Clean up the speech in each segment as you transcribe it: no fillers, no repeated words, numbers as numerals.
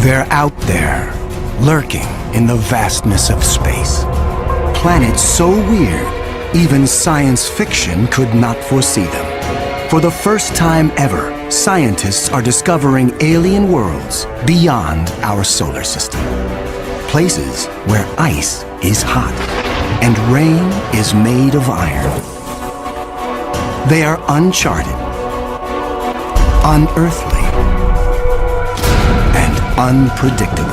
They're out there, lurking in the vastness of space. Planets so weird, even science fiction could not foresee them. For the first time ever, scientists are discovering alien worlds beyond our solar system. Places where ice is hot and rain is made of iron. They are uncharted, unearthly, unpredictable.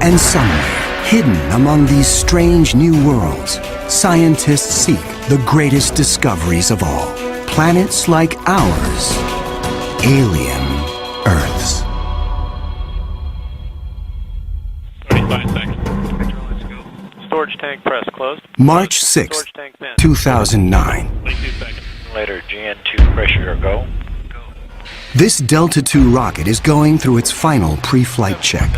And somewhere, hidden among these strange new worlds, scientists seek the greatest discoveries of all. Planets like ours, alien Earths. 35 seconds. Storage tank press closed. March 6, 2009. 22 seconds. Later, GN2 pressure go. This Delta II rocket is going through its final pre-flight check.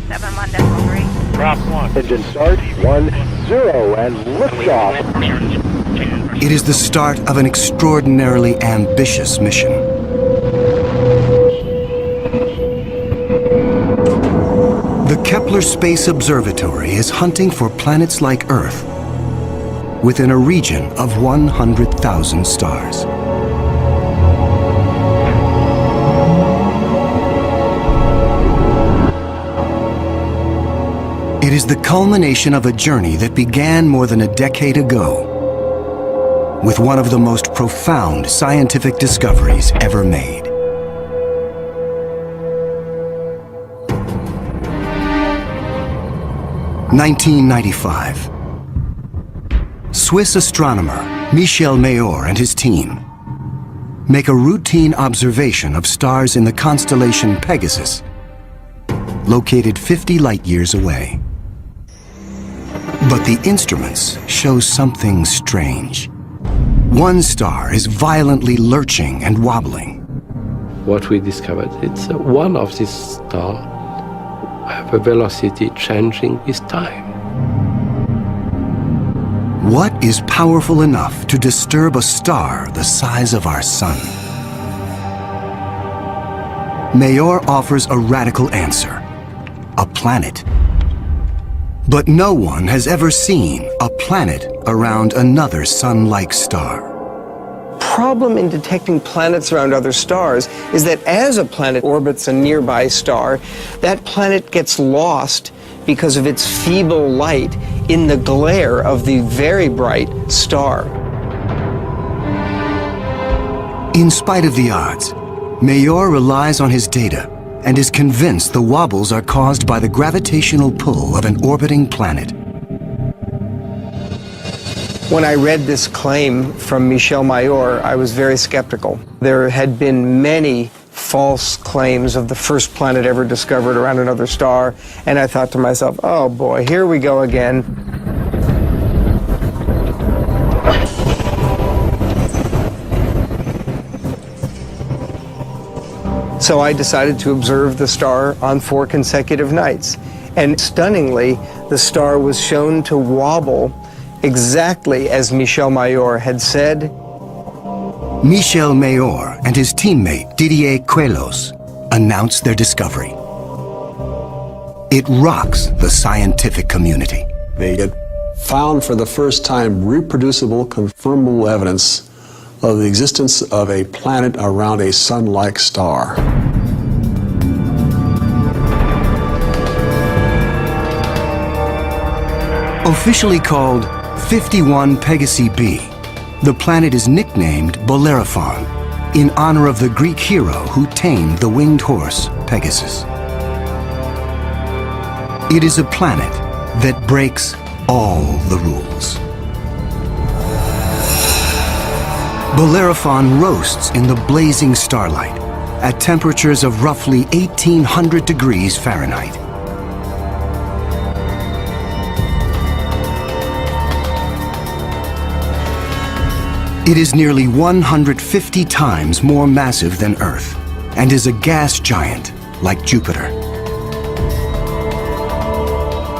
71.3. Drop 1. Engine start, 1, 0, and liftoff. It is the start of an extraordinarily ambitious mission. The Kepler Space Observatory is hunting for planets like Earth within a region of 100,000 stars. It is the culmination of a journey that began more than a decade ago with one of the most profound scientific discoveries ever made. (1995). Swiss astronomer Michel Mayor and his team make a routine observation of stars in the constellation Pegasus, located 50 light-years away. But the instruments show something strange. One star is violently lurching and wobbling. What we discovered, it's one of these stars have a velocity changing with time. What is powerful enough to disturb a star the size of our sun? Mayor offers a radical answer: a planet. But no one has ever seen a planet around another sun-like star. Problem in detecting planets around other stars is that as a planet orbits a nearby star, that planet gets lost because of its feeble light in the glare of the very bright star. In spite of the odds, Mayor relies on his data and is convinced the wobbles are caused by the gravitational pull of an orbiting planet. When I read this claim from Michel Mayor, I was very skeptical. There had been many false claims of the first planet ever discovered around another star, and I thought to myself, oh boy, here we go again. So I decided to observe the star on 4 consecutive nights. And stunningly, the star was shown to wobble exactly as Michel Mayor had said. Michel Mayor and his teammate Didier Queloz announce their discovery. It rocks the scientific community. They had found for the first time reproducible, confirmable evidence of the existence of a planet around a sun-like star. Officially called 51 Pegasi b, the planet is nicknamed Bellerophon in honor of the Greek hero who tamed the winged horse Pegasus. It is a planet that breaks all the rules. Bellerophon roasts in the blazing starlight at temperatures of roughly 1800 degrees Fahrenheit. It is nearly 150 times more massive than Earth and is a gas giant like Jupiter.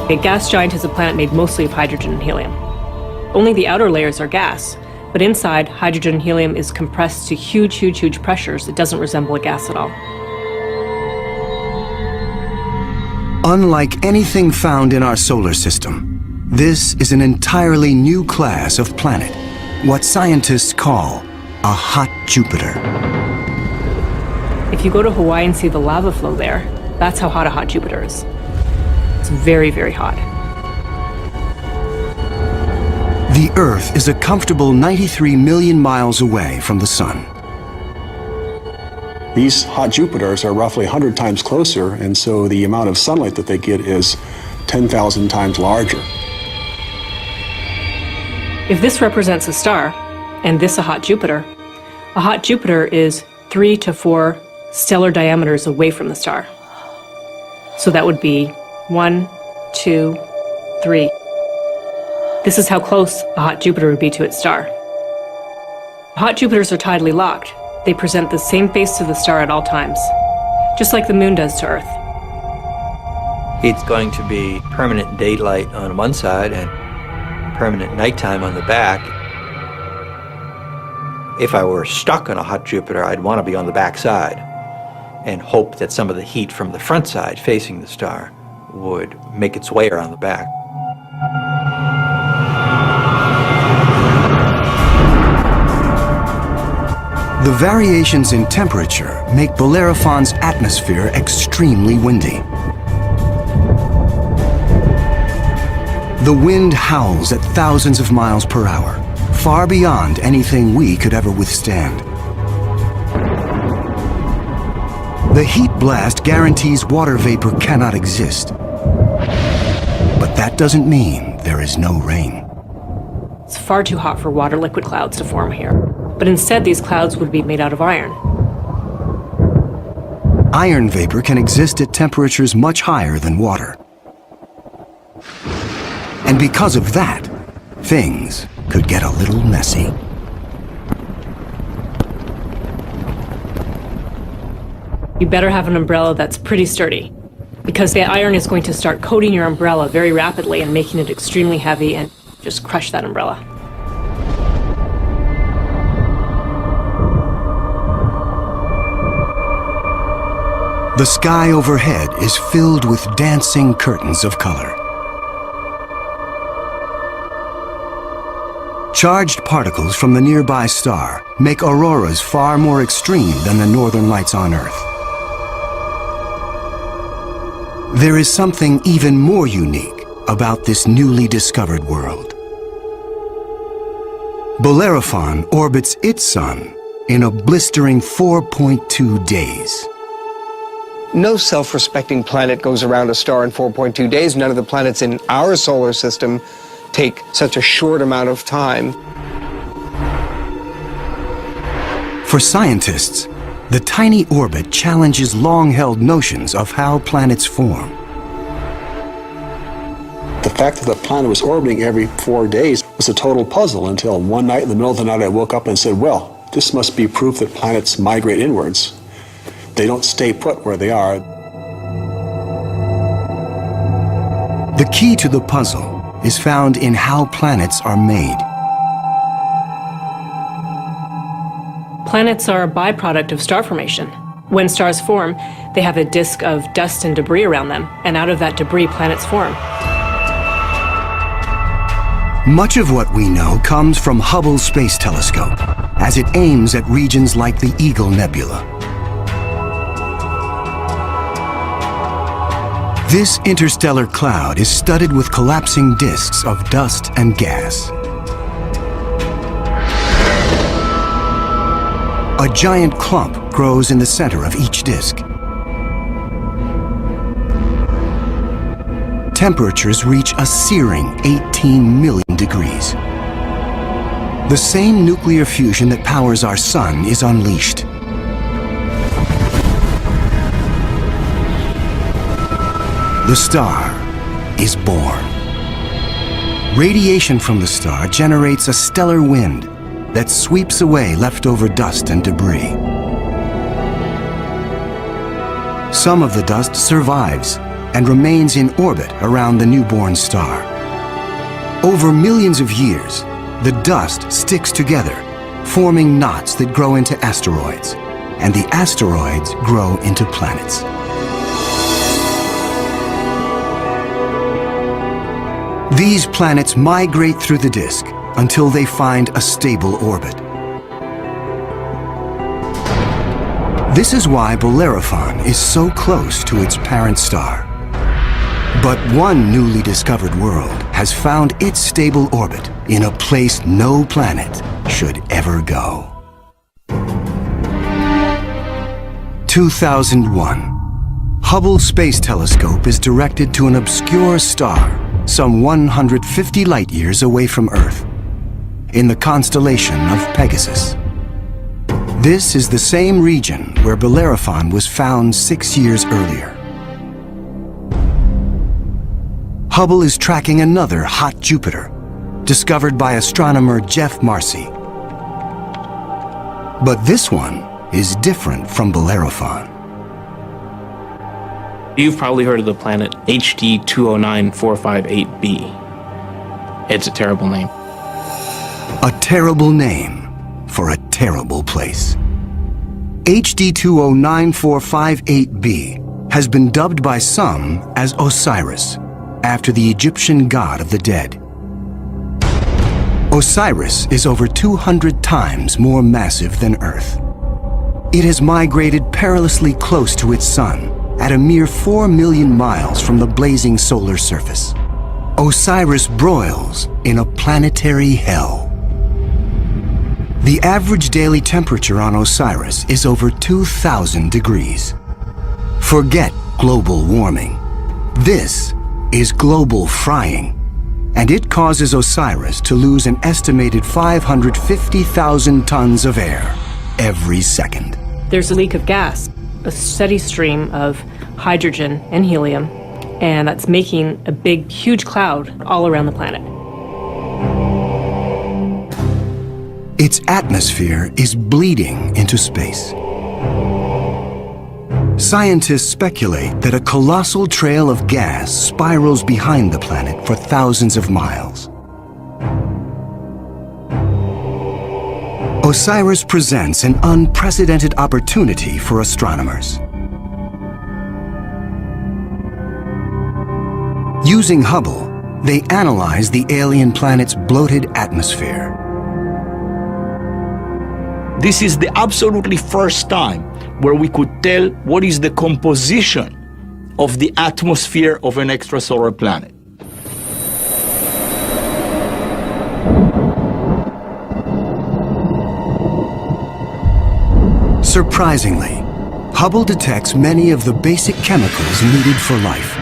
A gas giant is a planet made mostly of hydrogen and helium. Only the outer layers are gas, but inside, hydrogen and helium is compressed to huge, huge, huge pressures that doesn't resemble a gas at all. Unlike anything found in our solar system, this is an entirely new class of planet, what scientists call a hot Jupiter. If you go to Hawaii and see the lava flow there, that's how hot a hot Jupiter is. It's very, very hot. The Earth is a comfortable 93 million miles away from the Sun. These hot Jupiters are roughly 100 times closer, and so the amount of sunlight that they get is 10,000 times larger. If this represents a star, and this a hot Jupiter is 3 to 4 stellar diameters away from the star. So that would be 1, 2, 3. This is how close a hot Jupiter would be to its star. Hot Jupiters are tidally locked. They present the same face to the star at all times, just like the moon does to Earth. It's going to be permanent daylight on one side and permanent nighttime on the back. If I were stuck on a hot Jupiter, I'd want to be on the back side and hope that some of the heat from the front side facing the star would make its way around the back. The variations in temperature make Bellerophon's atmosphere extremely windy. The wind howls at thousands of miles per hour, far beyond anything we could ever withstand. The heat blast guarantees water vapor cannot exist. But that doesn't mean there is no rain. It's far too hot for water liquid clouds to form here. But instead, these clouds would be made out of iron. Iron vapor can exist at temperatures much higher than water. And because of that, things could get a little messy. You better have an umbrella that's pretty sturdy, because the iron is going to start coating your umbrella very rapidly and making it extremely heavy and just crush that umbrella. The sky overhead is filled with dancing curtains of color. Charged particles from the nearby star make auroras far more extreme than the northern lights on Earth. There is something even more unique about this newly discovered world. Bellerophon orbits its sun in a blistering 4.2 days. No self-respecting planet goes around a star in 4.2 days. None of the planets in our solar system take such a short amount of time. For scientists, the tiny orbit challenges long-held notions of how planets form. The fact that the planet was orbiting every 4 days was a total puzzle until one night in the middle of the night I woke up and said, well, this must be proof that planets migrate inwards. They don't stay put where they are. The key to the puzzle is found in how planets are made. Planets are a byproduct of star formation. When stars form, they have a disk of dust and debris around them, and out of that debris, planets form. Much of what we know comes from Hubble's Space Telescope, as it aims at regions like the Eagle Nebula. This interstellar cloud is studded with collapsing disks of dust and gas. A giant clump grows in the center of each disk. Temperatures reach a searing 18 million degrees. The same nuclear fusion that powers our sun is unleashed. The star is born. Radiation from the star generates a stellar wind that sweeps away leftover dust and debris. Some of the dust survives, and remains in orbit around the newborn star. Over millions of years, the dust sticks together, forming knots that grow into asteroids, and the asteroids grow into planets. These planets migrate through the disk until they find a stable orbit. This is why Bellerophon is so close to its parent star. But one newly discovered world has found its stable orbit in a place no planet should ever go. 2001. Hubble Space Telescope is directed to an obscure star some 150 light-years away from Earth, in the constellation of Pegasus. This is the same region where Bellerophon was found 6 years earlier. Hubble is tracking another hot Jupiter, discovered by astronomer Jeff Marcy. But this one is different from Bellerophon. You've probably heard of the planet HD 209458b. It's a terrible name. A terrible name for a terrible place. HD 209458b has been dubbed by some as Osiris, after the Egyptian god of the dead. Osiris is over 200 times more massive than Earth. It has migrated perilously close to its sun, at a mere 4 million miles from the blazing solar surface. Osiris broils in a planetary hell. The average daily temperature on Osiris is over 2,000 degrees. Forget global warming. This is global frying, and it causes Osiris to lose an estimated 550,000 tons of air every second. There's a leak of gas, a steady stream of hydrogen and helium, and that's making a big, huge cloud all around the planet. Its atmosphere is bleeding into space. Scientists speculate that a colossal trail of gas spirals behind the planet for thousands of miles. Osiris presents an unprecedented opportunity for astronomers. Using Hubble, they analyze the alien planet's bloated atmosphere. This is the absolutely first time where we could tell what is the composition of the atmosphere of an extrasolar planet. Surprisingly, Hubble detects many of the basic chemicals needed for life.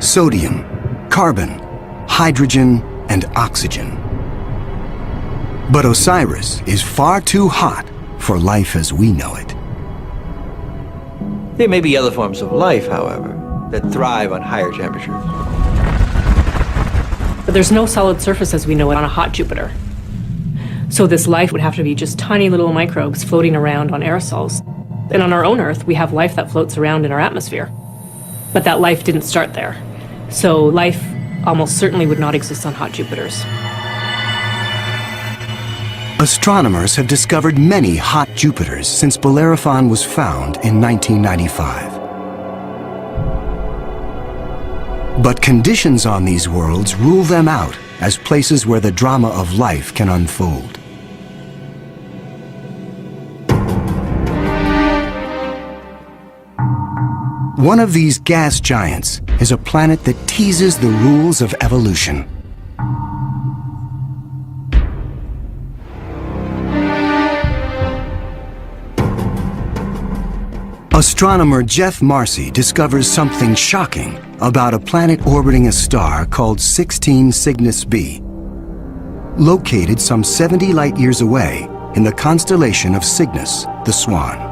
Sodium, carbon, hydrogen, and oxygen. But Osiris is far too hot for life as we know it. There may be other forms of life, however, that thrive on higher temperatures. But there's no solid surface as we know it on a hot Jupiter. So this life would have to be just tiny little microbes floating around on aerosols. And on our own Earth, we have life that floats around in our atmosphere. But that life didn't start there. So life almost certainly would not exist on hot Jupiters. Astronomers have discovered many hot Jupiters since Bellerophon was found in 1995. But conditions on these worlds rule them out as places where the drama of life can unfold. One of these gas giants is a planet that teases the rules of evolution. Astronomer Jeff Marcy discovers something shocking about a planet orbiting a star called 16 Cygnus b, located some 70 light-years away in the constellation of Cygnus, the Swan.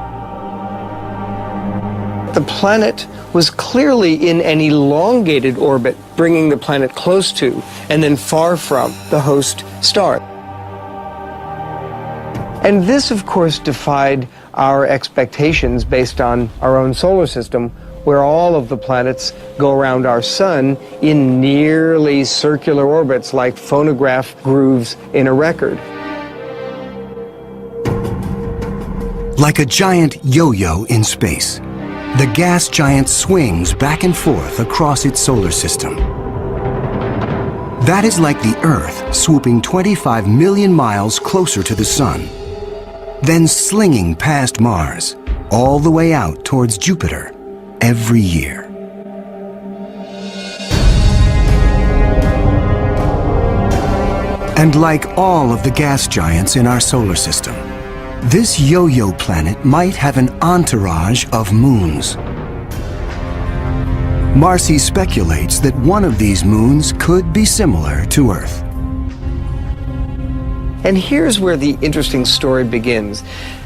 The planet was clearly in an elongated orbit, bringing the planet close to and then far from the host star. And this, of course, defied our expectations based on our own solar system, where all of the planets go around our sun in nearly circular orbits like phonograph grooves in a record. Like a giant yo-yo in space, the gas giant swings back and forth across its solar system. That is like the Earth swooping 25 million miles closer to the Sun, then slinging past Mars, all the way out towards Jupiter every year. And like all of the gas giants in our solar system, this yo-yo planet might have an entourage of moons. Marcy speculates that one of these moons could be similar to Earth. And here's where the interesting story begins.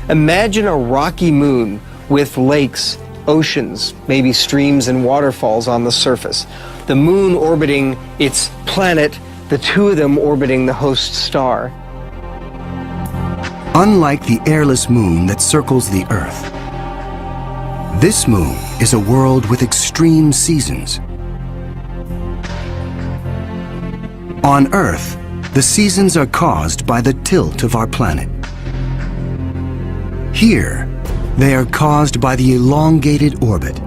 Imagine a rocky moon with lakes, oceans, maybe streams and waterfalls on the surface. The moon orbiting its planet, the two of them orbiting the host star. Unlike the airless moon that circles the Earth, this moon is a world with extreme seasons. On Earth, the seasons are caused by the tilt of our planet. Here, they are caused by the elongated orbit.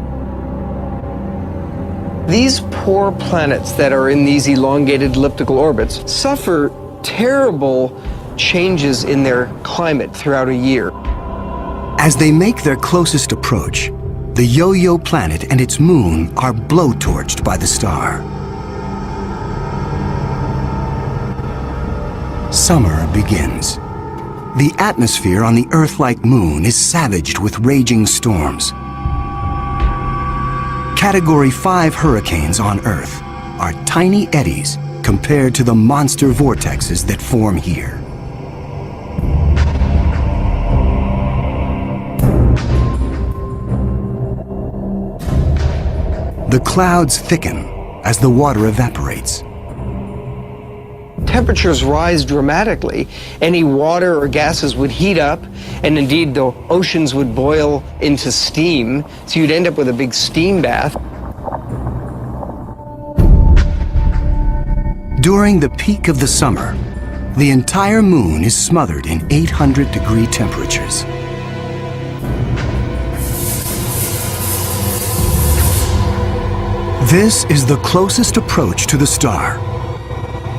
These poor planets that are in these elongated elliptical orbits suffer terrible changes in their climate throughout a year. As they make their closest approach, the yo-yo planet and its moon are blowtorched by the star. Summer begins. The atmosphere on the Earth-like moon is savaged with raging storms. Category 5 hurricanes on Earth are tiny eddies compared to the monster vortexes that form here. The clouds thicken as the water evaporates. Temperatures rise dramatically. Any water or gases would heat up, and indeed the oceans would boil into steam, so you'd end up with a big steam bath. During the peak of the summer, the entire moon is smothered in 800-degree temperatures. This is the closest approach to the star.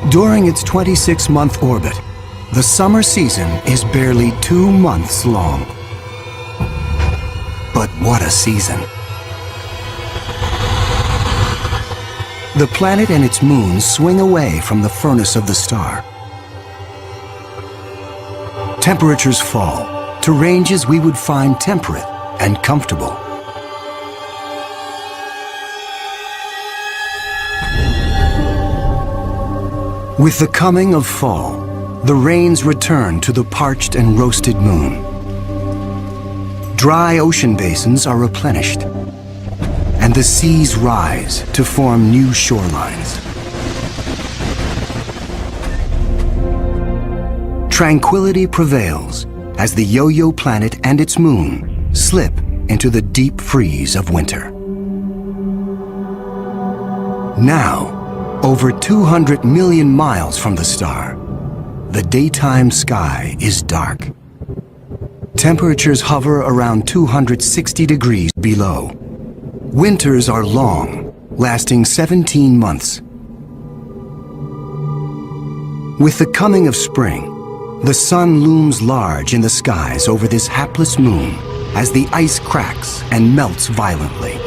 During its 26-month orbit, the summer season is barely 2 months long. But what a season! The planet and its moon swing away from the furnace of the star. Temperatures fall to ranges we would find temperate and comfortable. With the coming of fall, the rains return to the parched and roasted moon. Dry ocean basins are replenished, and the seas rise to form new shorelines. Tranquility prevails as the yo-yo planet and its moon slip into the deep freeze of winter. Now, over 200 million miles from the star, the daytime sky is dark. Temperatures hover around 260 degrees below. Winters are long, lasting 17 months. With the coming of spring, the sun looms large in the skies over this hapless moon as the ice cracks and melts violently.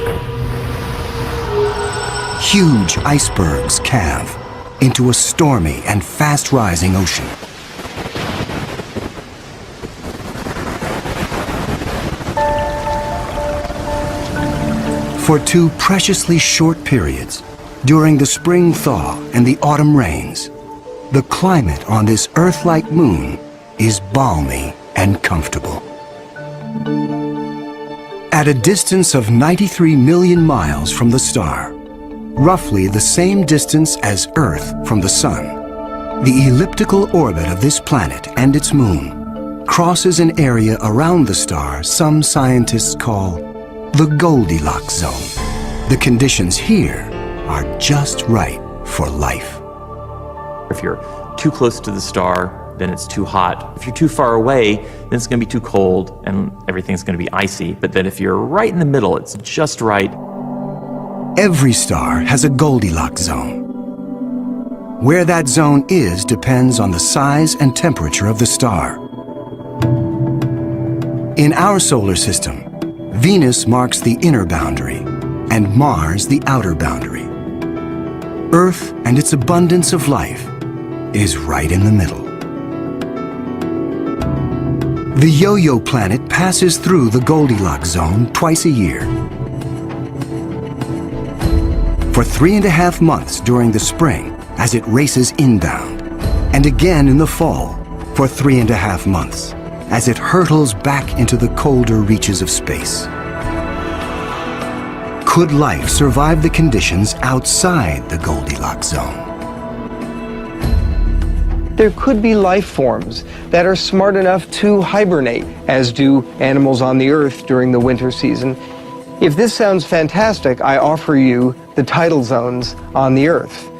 Huge icebergs calve into a stormy and fast-rising ocean. For 2 preciously short periods, during the spring thaw and the autumn rains, the climate on this Earth-like moon is balmy and comfortable. At a distance of 93 million miles from the star, roughly the same distance as Earth from the Sun, the elliptical orbit of this planet and its moon crosses an area around the star some scientists call the Goldilocks zone. The conditions here are just right for life. If you're too close to the star, then it's too hot. If you're too far away, then it's going to be too cold and everything's going to be icy. But then if you're right in the middle, it's just right. Every star has a Goldilocks zone. Where that zone is depends on the size and temperature of the star. In our solar system, Venus marks the inner boundary and Mars the outer boundary. Earth and its abundance of life is right in the middle. The Yo-Yo planet passes through the Goldilocks zone twice a year. For 3.5 months during the spring as it races inbound, and again in the fall for 3.5 months as it hurtles back into the colder reaches of space. Could life survive the conditions outside the Goldilocks zone? There could be life forms that are smart enough to hibernate, as do animals on the Earth during the winter season. If this sounds fantastic, I offer you the tidal zones on the Earth.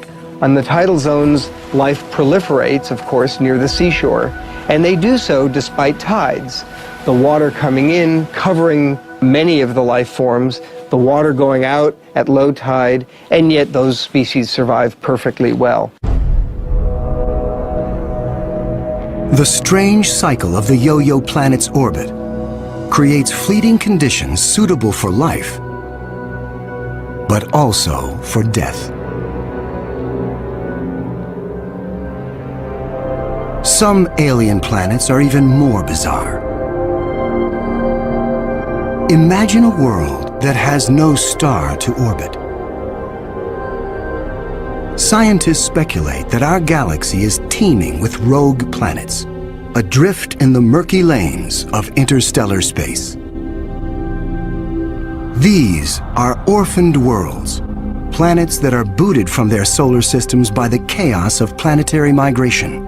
On the tidal zones, life proliferates, of course, near the seashore, and they do so despite tides. The water coming in, covering many of the life forms, the water going out at low tide, and yet those species survive perfectly well. The strange cycle of the Yo-Yo planet's orbit creates fleeting conditions suitable for life, but also for death. Some alien planets are even more bizarre. Imagine a world that has no star to orbit. Scientists speculate that our galaxy is teeming with rogue planets, adrift in the murky lanes of interstellar space. These are orphaned worlds, planets that are booted from their solar systems by the chaos of planetary migration.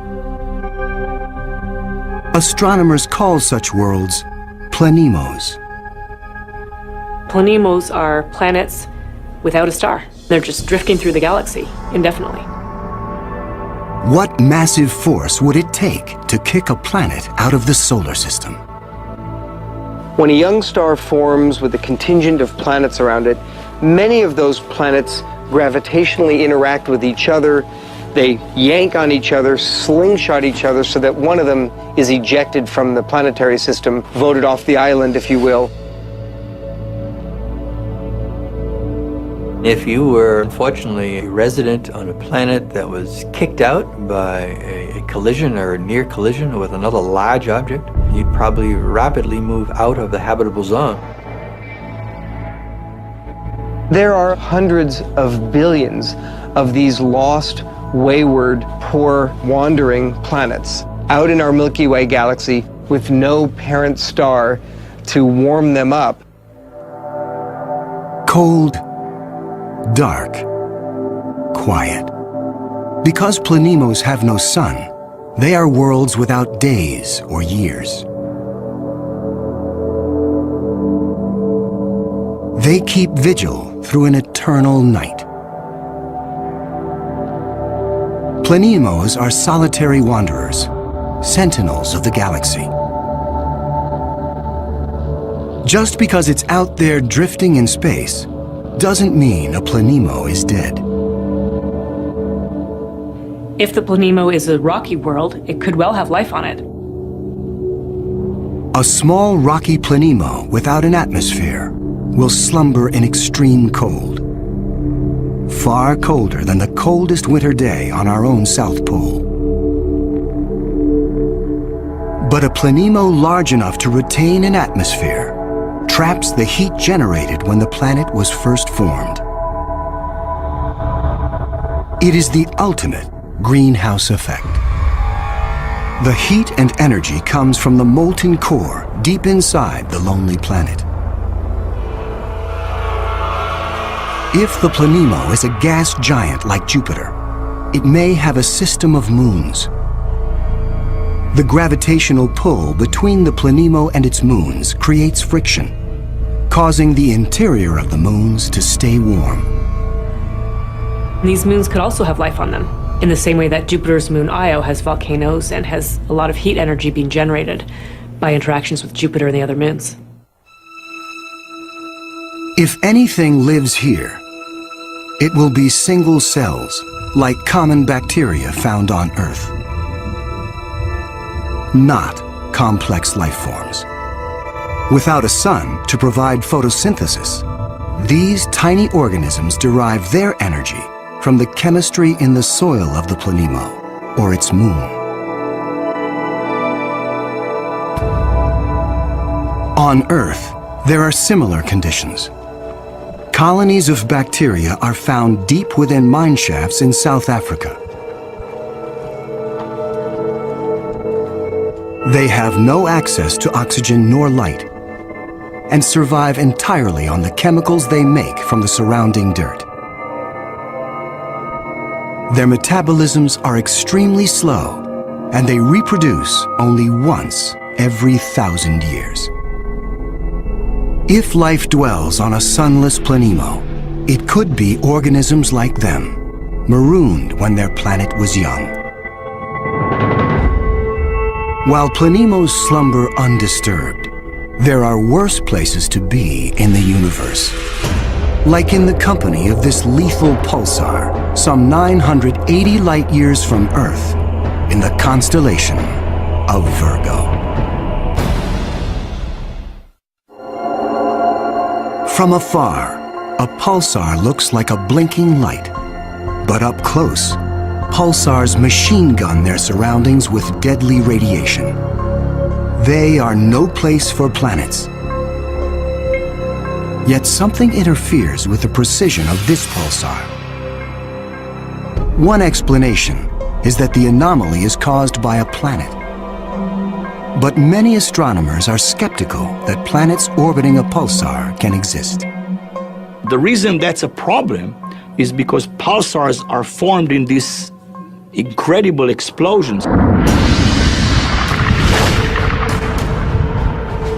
Astronomers call such worlds planemos. Planemos are planets without a star. They're just drifting through the galaxy indefinitely. What massive force would it take to kick a planet out of the solar system? When a young star forms with a contingent of planets around it, many of those planets gravitationally interact with each other. They yank on each other, slingshot each other, so that one of them is ejected from the planetary system, voted off the island, if you will. If you were, unfortunately, a resident on a planet that was kicked out by a collision or a near collision with another large object, you'd probably rapidly move out of the habitable zone. There are hundreds of billions of these lost, wayward, poor, wandering planets out in our Milky Way galaxy with no parent star to warm them up. Cold, dark, quiet. Because planemos have no sun, they are worlds without days or years. They keep vigil through an eternal night. Planemos are solitary wanderers, sentinels of the galaxy. Just because it's out there drifting in space doesn't mean a planemo is dead. If the planemo is a rocky world, it could well have life on it. A small rocky planemo without an atmosphere will slumber in extreme cold, far colder than the coldest winter day on our own South Pole. But a planemo large enough to retain an atmosphere traps the heat generated when the planet was first formed. It is the ultimate greenhouse effect. The heat and energy comes from the molten core deep inside the lonely planet. If the planemo is a gas giant like Jupiter, it may have a system of moons. The gravitational pull between the planemo and its moons creates friction. causing the interior of the moons to stay warm. These moons could also have life on them, in the same way that Jupiter's moon Io has volcanoes and has a lot of heat energy being generated by interactions with Jupiter and the other moons. If anything lives here, it will be single cells, like common bacteria found on Earth. Not complex life forms. Without a sun to provide photosynthesis, these tiny organisms derive their energy from the chemistry in the soil of the planemo, or its moon. On Earth, there are similar conditions. Colonies of bacteria are found deep within mine shafts in South Africa. They have no access to oxygen nor light and survive entirely on the chemicals they make from the surrounding dirt. Their metabolisms are extremely slow, and they reproduce only once every 1,000 years. If life dwells on a sunless planemo, it could be organisms like them, marooned when their planet was young. While planemos slumber undisturbed, there are worse places to be in the universe. Like in the company of this lethal pulsar, some 980 light-years from Earth, in the constellation of Virgo. From afar, a pulsar looks like a blinking light. But up close, pulsars machine gun their surroundings with deadly radiation. They are no place for planets. Yet something interferes with the precision of this pulsar. One explanation is that the anomaly is caused by a planet. But many astronomers are skeptical that planets orbiting a pulsar can exist. The reason that's a problem is because pulsars are formed in these incredible explosions.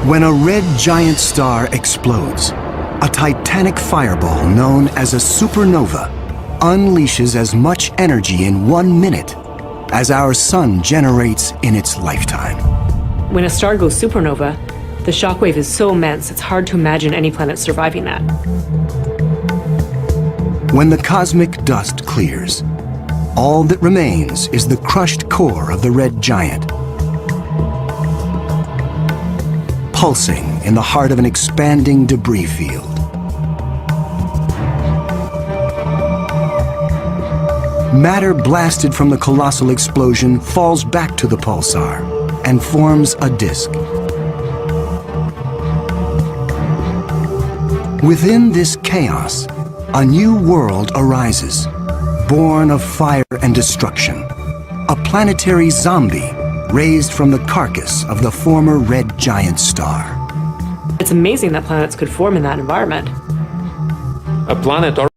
When a red giant star explodes, a titanic fireball known as a supernova unleashes as much energy in 1 minute as our sun generates in its lifetime. When a star goes supernova, the shockwave is so immense it's hard to imagine any planet surviving that. When the cosmic dust clears, all that remains is the crushed core of the red giant, pulsing in the heart of an expanding debris field. Matter blasted from the colossal explosion falls back to the pulsar and forms a disk. Within this chaos, a new world arises, born of fire and destruction, a planetary zombie raised from the carcass of the former red giant star. It's amazing that planets could form in that environment. A planet